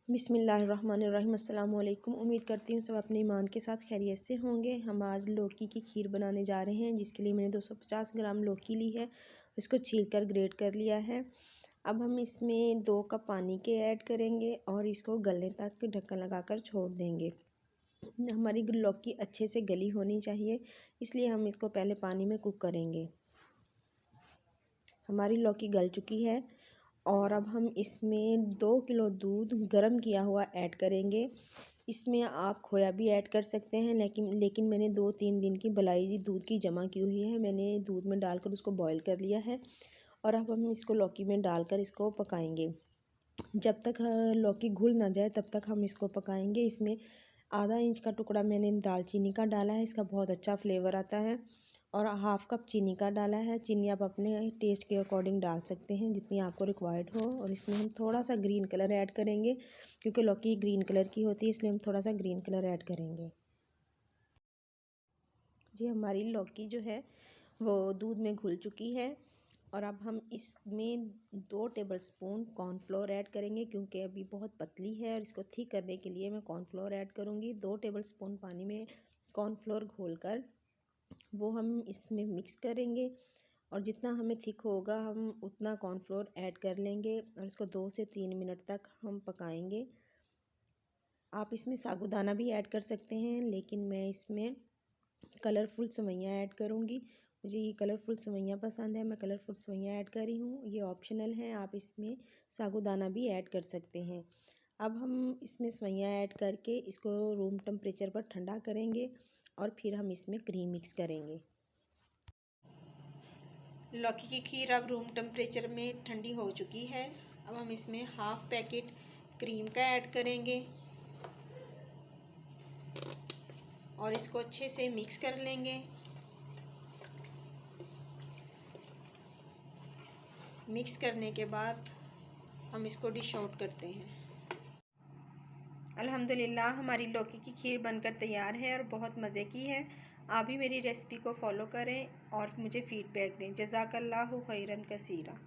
बिस्मिल्लाहिर्रहमानिर्रहीम। अस्सलाम वालेकुम। उम्मीद करती हूँ सब अपने ईमान के साथ खैरियत से होंगे। हम आज लौकी की खीर बनाने जा रहे हैं, जिसके लिए मैंने 250 ग्राम लौकी ली है। इसको छील कर ग्रेट कर लिया है। अब हम इसमें 2 कप पानी के ऐड करेंगे और इसको गलने तक ढक्कन लगाकर छोड़ देंगे। हमारी लौकी अच्छे से गली होनी चाहिए, इसलिए हम इसको पहले पानी में कुक करेंगे। हमारी लौकी गल चुकी है और अब हम इसमें 2 किलो दूध गरम किया हुआ ऐड करेंगे। इसमें आप खोया भी ऐड कर सकते हैं, लेकिन मैंने 2-3 दिन की बलाई दूध की जमा की हुई है। मैंने दूध में डालकर उसको बॉईल कर लिया है और अब हम इसको लौकी में डालकर इसको पकाएंगे। जब तक लौकी घुल ना जाए तब तक हम इसको पकाएंगे। इसमें आधा इंच का टुकड़ा मैंने दालचीनी का डाला है, इसका बहुत अच्छा फ्लेवर आता है। और हाफ कप चीनी का डाला है। चीनी आप अपने टेस्ट के अकॉर्डिंग डाल सकते हैं, जितनी आपको रिक्वायर्ड हो। और इसमें हम थोड़ा सा ग्रीन कलर ऐड करेंगे, क्योंकि लौकी ग्रीन कलर की होती है, इसलिए हम थोड़ा सा ग्रीन कलर ऐड करेंगे। जी, हमारी लौकी जो है वो दूध में घुल चुकी है और अब हम इसमें 2 टेबलस्पून कॉर्नफ्लोर ऐड करेंगे, क्योंकि अभी बहुत पतली है और इसको थिक करने के लिए मैं कॉर्नफ्लोर ऐड करूँगी। 2 टेबलस्पून पानी में कॉर्नफ्लोर घोलकर वो हम इसमें मिक्स करेंगे और जितना हमें थिक होगा हम उतना कॉर्नफ्लोर ऐड कर लेंगे और इसको 2 से 3 मिनट तक हम पकाएंगे। आप इसमें साबूदाना भी ऐड कर सकते हैं, लेकिन मैं इसमें कलरफुल सेवइयाँ ऐड करूँगी। मुझे ये कलरफुल सेवइयाँ पसंद है, मैं कलरफुल सेवइयाँ ऐड कर रही हूँ। ये ऑप्शनल है, आप इसमें साबूदाना भी ऐड कर सकते हैं। अब हम इसमें सेवइयाँ ऐड करके इसको रूम टेम्परेचर पर ठंडा करेंगे और फिर हम इसमें क्रीम मिक्स करेंगे। लौकी की खीर अब रूम टेम्परेचर में ठंडी हो चुकी है। अब हम इसमें हाफ पैकेट क्रीम का ऐड करेंगे और इसको अच्छे से मिक्स कर लेंगे। मिक्स करने के बाद हम इसको डिश आउट करते हैं। अल्हम्दुलिल्लाह हमारी लौकी की खीर बनकर तैयार है और बहुत मज़े की है। आप भी मेरी रेसिपी को फॉलो करें और मुझे फ़ीडबैक दें। जज़ाकल्लाहु खैरन कसीरा।